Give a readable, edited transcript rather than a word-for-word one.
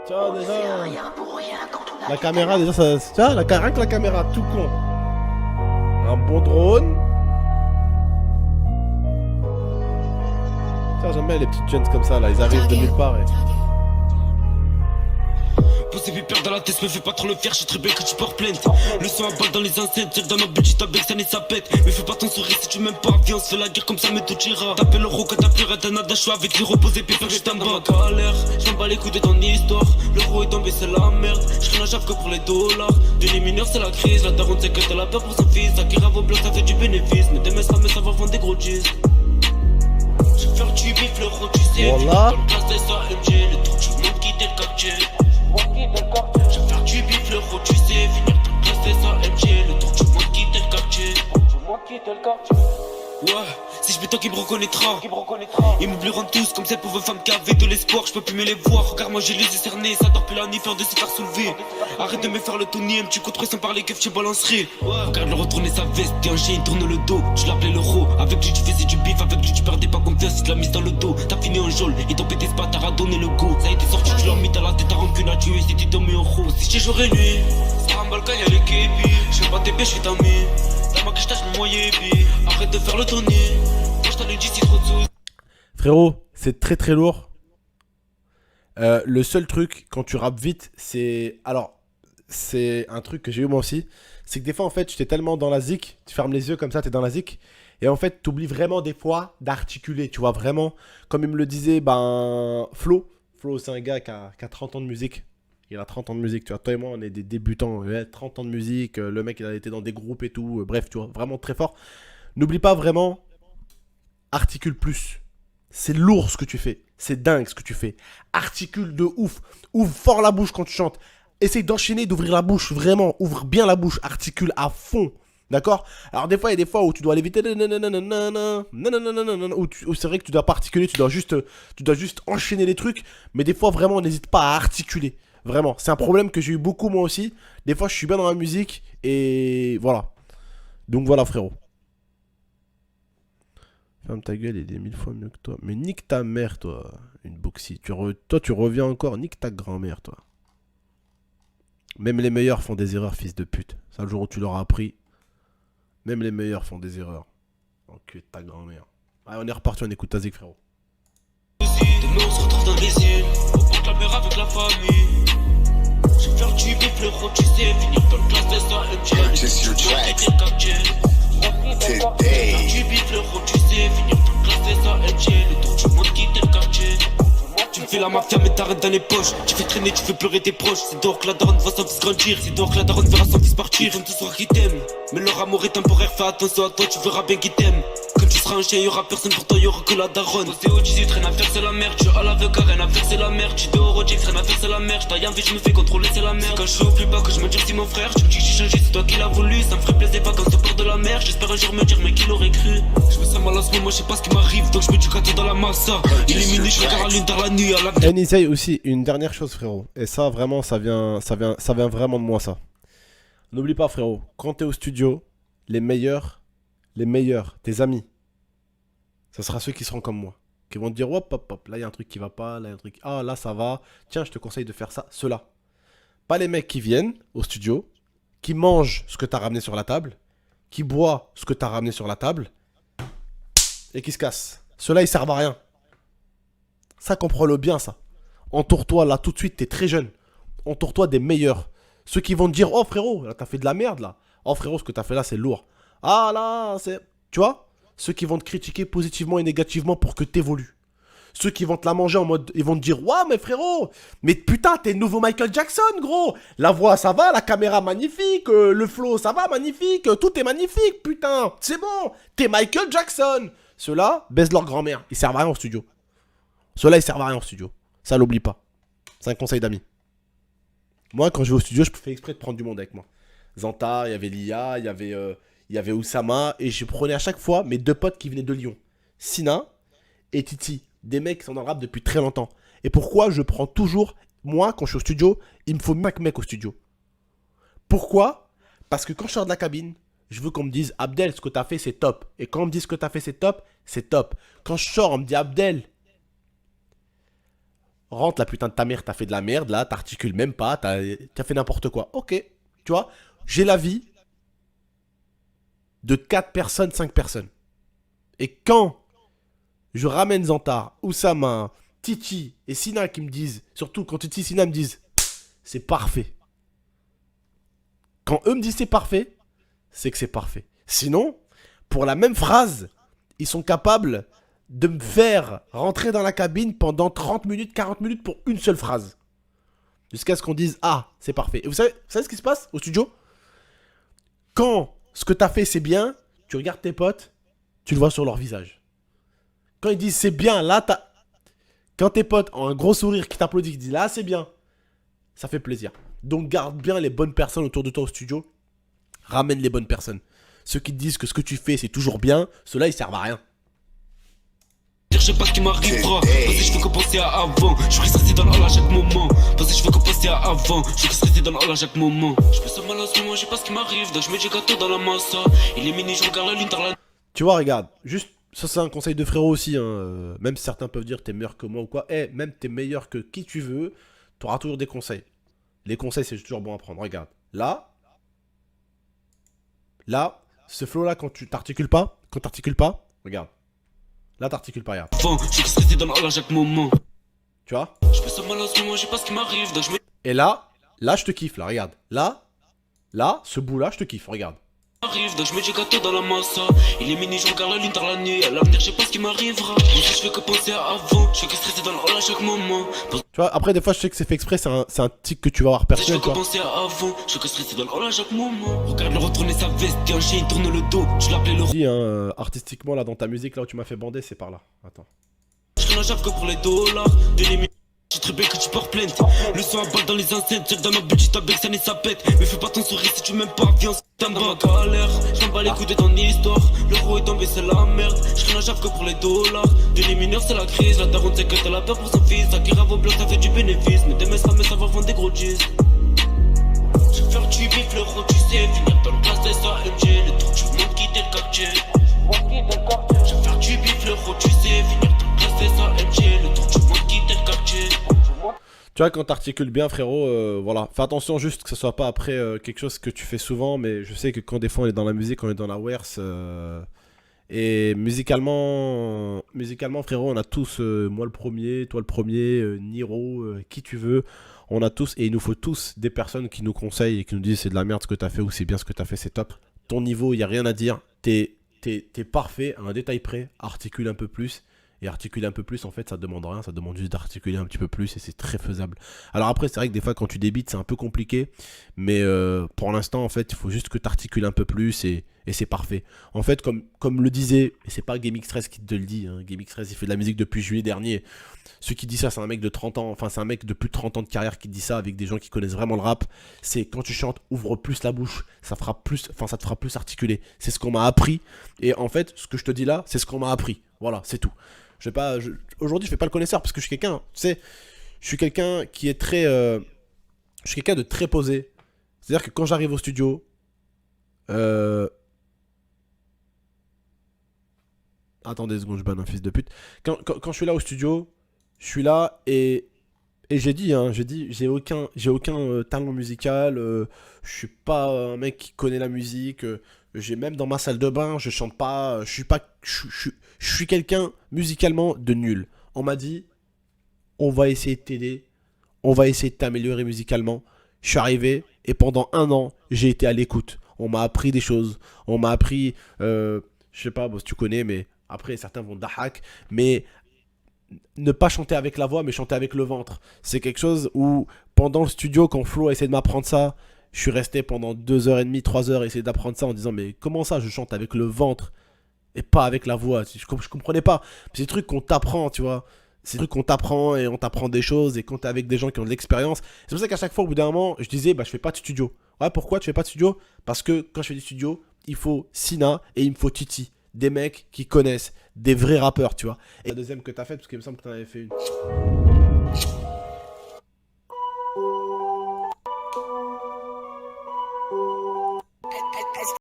Tiens, déjà. La caméra, déjà, ça. Tiens, rien que la caméra, tout con. Un bon drone. Tiens, j'aime bien les petites jeunes comme ça, là. Ils arrivent de nulle part et. Posé peur dans la tête, me fais pas trop le fier, je suis très bien que tu portes plainte. Le son à balle dans les enceintes, tire dans ma budget, ta bec, ça n'est sa pète. Mais fais pas ton sourire si tu m'aimes pas, viens on se fait la guerre comme ça, mais tout ira. T'appelles le ro quand t'as pleuré, t'as nada, je suis avec les reposés, puis que je t'aime dans ma galère. Je m'en bats les couilles de ton histoire, l'euro est tombé, c'est la merde. Je crie la jave que pour les dollars, de les mineurs c'est la crise. La daronne c'est que t'as la peur pour son fils, ça guerre à vos blocs, ça fait du bénéfice. Mais demain ça me ça va vendre des gros jeans. Je vais faire du bif, le ro, tu sais. Voilà. Dans le classe des AMG, le trou du monde qui t'est le quartier. Je vais faire du bif, le ro, tu sais. Finir ton classe des AMG, le tour du monde qui t'est le quartier. Ouais, si je béton qui me reconnaîtra. Ils m'oublieront tous comme ces pauvres femmes qui avaient de l'espoir. Je peux plus me les voir, regarde moi j'ai les yeux cernés. Ça dort plus la nuit, peur de se faire soulever. Arrête de me faire le Tony, tu contrôles sans parler que tu balancerais. Regarde le retourner sa veste, t'es un chien, il tourne le dos. Tu l'appelais le ro, avec lui tu faisais du bif. Avec lui tu perdais pas confiance, il te l'a mise dans le dos. T'as fini en geôle, ils t'ont pété ce pas, t'as donné le go. Ça a été sorti, tu l'as mis dans la tête, t'as rancune à tuer. Si tu tombé en rose, si j'ai jour et nuit. Ça remballe quand y'a les képis. Je fais pas tes bêches, je suis ta mie. Dans ma crèche, je me moyais, puis arrête de faire le Tony. Frérot, c'est très très lourd. Le seul truc, quand tu rappes vite, c'est... Alors, c'est un truc que j'ai eu moi aussi. C'est que des fois, en fait, tu t'es tellement dans la zik, tu fermes les yeux comme ça, t'es dans la zik. Et en fait, t'oublies vraiment des fois d'articuler, tu vois, vraiment. Comme il me le disait, Flo. Flo, c'est un gars qui a 30 ans de musique. Il a 30 ans de musique, tu vois. Toi et moi, on est des débutants. 30 ans de musique, le mec, il a été dans des groupes et tout. Bref, tu vois, vraiment très fort. N'oublie pas vraiment, articule plus. C'est lourd ce que tu fais. C'est dingue ce que tu fais. Articule de ouf. Ouvre fort la bouche quand tu chantes. Essaye d'enchaîner, d'ouvrir la bouche. Vraiment, ouvre bien la bouche. Articule à fond. D'accord? Alors des fois, il y a des fois où tu dois aller vite. Où c'est vrai que tu dois pas articuler. Tu dois juste enchaîner les trucs. Mais des fois, vraiment, n'hésite pas à articuler. Vraiment. C'est un problème que j'ai eu beaucoup moi aussi. Des fois, je suis bien dans la musique. Et voilà. Donc voilà, frérot. Ferme ta gueule, il est 1000 fois mieux que toi. Mais nique ta mère, toi, une boxy. Toi, tu reviens encore, nique ta grand-mère, toi. Même les meilleurs font des erreurs, fils de pute. C'est le jour où tu leur as appris. Même les meilleurs font des erreurs. Enculé de ta grand-mère. Allez, on est reparti, on écoute ta zik, frérot. Demain on se retrouve dans les îles, au bord de la mer avec la famille. Je vais faire du bif, le ro, tu sais. Finir dans le classe des AMG. Purchase your tracks today. Du bif, le ro, tu sais. Finir dans le classe des AMG. Le tour du monde quitter le quartier. Tu me fais la mafia mais t'arrêtes dans les poches. Tu fais traîner, tu fais pleurer tes proches. C'est dehors que la daronne voit son fils grandir. C'est dehors que la daronne verra son fils partir. Ils vont tous voir qui t'aiment, mais leur amour est temporaire. Fais attention à toi, tu verras bien qui t'aime. Quand tu seras un chien, y'aura personne pour toi, y'aura que la daronne. Posé au 18, rien à faire, c'est la merde. Tu as la veuve, rien à faire, c'est la merde. Tu dehors au Jax, rien à faire, c'est la merde. J'taille envie, je me fais contrôler, c'est la merde. Quand je suis au plus bas, que je me dis mon frère. Tu me dis que j'ai changé, c'est toi qui l'as voulu. Ça me ferait plaisir pas quand on bord de la mer. J'espère un jour me dire, mais qui l'aurait cru. Je me sens mal en ce moment, je sais pas ce qui m'arrive. Donc je me dis quand dans la massa. Illuminé, je regarde la lune dans la nuit. À la... And essaye aussi une dernière chose, frérot. Et ça, vraiment, ça vient vraiment de moi, ça. N'oublie pas, frérot, quand t'es au studio, les meilleurs, tes amis, ça sera ceux qui seront comme moi. Qui vont te dire, hop, hop, hop, là, il y a un truc qui va pas, là, il y a un truc, ah, là, ça va. Tiens, je te conseille de faire ça, ceux-là. Pas les mecs qui viennent au studio, qui mangent ce que t'as ramené sur la table, qui boivent ce que t'as ramené sur la table, et qui se cassent. Ceux-là, ils servent à rien. Ça, comprends-le bien, ça. Entoure-toi, là, tout de suite, t'es très jeune. Entoure-toi des meilleurs. Ceux qui vont te dire, oh, frérot, là, t'as fait de la merde, là. Oh, frérot, ce que t'as fait là, c'est lourd. Ah, là, c'est... Tu vois? Ceux qui vont te critiquer positivement et négativement pour que t'évolues. Ceux qui vont te la manger en mode... Ils vont te dire, ouais, mais frérot, mais putain, t'es le nouveau Michael Jackson, gros. La voix, ça va, la caméra, magnifique. Le flow, ça va, magnifique. Tout est magnifique, putain. C'est bon. T'es Michael Jackson. Ceux-là baisent leur grand-mère. Ils servent à rien au studio. Ceux-là, ils servent à rien au studio. Ça, l'oublie pas. C'est un conseil d'amis. Moi, quand je vais au studio, je fais exprès de prendre du monde avec moi. Zanta, il y avait Lia, il y avait Oussama. Et je prenais à chaque fois mes deux potes qui venaient de Lyon. Sina et Titi. Des mecs qui sont dans le rap depuis très longtemps. Et pourquoi je prends toujours... Moi, quand je suis au studio, il me faut 5 mecs au studio. Pourquoi? Parce que quand je sors de la cabine, je veux qu'on me dise, Abdel, ce que t'as fait, c'est top. Et quand on me dit ce que t'as fait, c'est top, c'est top. Quand je sors, on me dit, Abdel... rentre la putain de ta mère, t'as fait de la merde, là, t'articules même pas, t'as fait n'importe quoi. Ok, tu vois, j'ai la vie de 4 personnes, 5 personnes. Et quand je ramène Zantar, Oussama, Titi et Sina qui me disent, surtout quand Titi et Sina me disent, c'est parfait. Quand eux me disent c'est parfait, c'est que c'est parfait. Sinon, pour la même phrase, ils sont capables de me faire rentrer dans la cabine pendant 30 minutes, 40 minutes pour une seule phrase. Jusqu'à ce qu'on dise, ah, c'est parfait. Et vous savez ce qui se passe au studio? Quand ce que t'as fait c'est bien, tu regardes tes potes, tu le vois sur leur visage. Quand ils disent c'est bien, là t'as... Quand tes potes ont un gros sourire qui t'applaudit, qui disent là c'est bien, ça fait plaisir. Donc garde bien les bonnes personnes autour de toi au studio. Ramène les bonnes personnes. Ceux qui te disent que ce que tu fais c'est toujours bien, ceux-là ils servent à rien. Je sais pas ce qui m'arrivera. Vas-y, je veux que penser à avant. Je reste resté dans le hall à chaque moment. Vas-y, je veux que penser à avant. Je reste resté dans le hall à chaque moment. Je me sens mal en ce moment, je sais pas ce qui m'arrive. Donc je mets du gâteau dans la masse. Il est mini, je regarde la lune dans la... Tu vois, regarde, juste, ça c'est un conseil de frérot aussi, hein. Même si certains peuvent dire t'es meilleur que moi ou quoi, même t'es meilleur que qui tu veux, t'auras toujours des conseils. Les conseils c'est toujours bon à prendre, regarde. Là, ce flow là quand tu t'articules pas, regarde. Là t'articules pas, regarde. Avant, je reste resté dans le hall à chaque moment. Tu vois? Je me sens mal en ce moment, je sais pas ce qui m'arrive. Donc je mets... Et là je te kiffe, là, regarde. Là, ce bout là, je te kiffe, regarde. Donc je mets du gâteau dans la masse. Il est mini, je regarde la lune dans la nuit. À l'avenir, je sais pas ce qui m'arrivera. Je fais que penser à avant. Je suis que stressé dans le hall à chaque moment. Tu vois, après des fois je sais que c'est fait exprès, c'est un tic que tu vas avoir personnel. Je fais que penser à avant. Je suis que stressé dans le hall à chaque moment. Regarde le retourner sa veste. Et un chien il tourne le dos. Je l'appelais le... Dis, hein, artistiquement là dans ta musique là où tu m'as fait bander, c'est par là. Attends. Je fais la jave que pour les dollars. De les... Je très bien que tu pars plainte. Le son à balle dans les enceintes. Check dans ma bulle, tu t'abec, ça n'est sa pète. Mais fais pas ton sourire si tu m'aimes pas. Viens, t'aimes dans ma galère. J'en bats les coups de ton histoire. L'euro est tombé, c'est la merde. Je fais la jave que pour les dollars. De les mineurs, c'est la crise. La daronne, c'est que t'as la peur pour son fils. Ça qui rave au bloc, ça fait du bénéfice. Mais demain, ça me savoir vendre des gros jeans. Je vais faire du bif, l'euro, tu sais. Finir dans le classe des AMG. Le tour du monde, quitter le quartier. Je vais faire du bif, l'euro, tu sais. Finir dans le classe des AMG. Le tour du monde, quitter le quartier. Tu vois, quand t'articules bien, frérot, voilà. Fais attention juste que ce soit pas après quelque chose que tu fais souvent, mais je sais que quand des fois on est dans la musique, on est dans la werse. Et musicalement, frérot, on a tous, moi le premier, toi le premier, Niro, qui tu veux. On a tous, et il nous faut tous des personnes qui nous conseillent et qui nous disent c'est de la merde ce que t'as fait ou c'est bien ce que t'as fait, c'est top. Ton niveau, il n'y a rien à dire. T'es parfait, à un détail près, articule un peu plus. Et articuler un peu plus, en fait, ça demande rien, ça demande juste d'articuler un petit peu plus et c'est très faisable. Alors après, c'est vrai que des fois, quand tu débites, c'est un peu compliqué, mais pour l'instant, en fait, il faut juste que tu articules un peu plus et c'est parfait. En fait, comme le disait, et c'est pas GameX13 qui te le dit, hein, GameX13, il fait de la musique depuis juillet dernier. Celui qui dit ça, c'est un mec de 30 ans, enfin, c'est un mec de plus de 30 ans de carrière qui dit ça avec des gens qui connaissent vraiment le rap. C'est quand tu chantes, ouvre plus la bouche, ça te fera plus articuler. C'est ce qu'on m'a appris. Et en fait, ce que je te dis là, c'est ce qu'on m'a appris. Voilà, c'est tout. Aujourd'hui, je fais pas le connaisseur parce que je suis quelqu'un, tu sais, je suis quelqu'un qui est très, je suis quelqu'un de très posé. C'est-à-dire que quand j'arrive au studio, attendez 2 secondes, je banne un fils de pute. Quand je suis là au studio, je suis là et j'ai dit, j'ai aucun talent musical. Je suis pas un mec qui connaît la musique. J'ai même dans ma salle de bain, je chante pas. Je suis quelqu'un musicalement de nul. On m'a dit, on va essayer de t'aider, on va essayer de t'améliorer musicalement. Je suis arrivé et pendant 1 an, j'ai été à l'écoute. On m'a appris des choses. On m'a appris, je sais pas si tu connais, mais après certains vont dahak, mais ne pas chanter avec la voix, mais chanter avec le ventre. C'est quelque chose où, pendant le studio, quand Flo a essayé de m'apprendre ça, je suis resté pendant 2h30, 3h à essayer d'apprendre ça en disant mais comment ça je chante avec le ventre et pas avec la voix. Je comprenais pas. C'est des trucs qu'on t'apprend, tu vois. C'est des trucs qu'on t'apprend et on t'apprend des choses et quand t'es avec des gens qui ont de l'expérience. C'est pour ça qu'à chaque fois au bout d'un moment, je disais bah je fais pas de studio. Ouais, pourquoi tu fais pas de studio? Parce que quand je fais du studio, il faut Sina et il me faut Titi. Des mecs qui connaissent, des vrais rappeurs, tu vois. Et la deuxième que t'as faite, parce qu'il me semble que t'en avais fait une.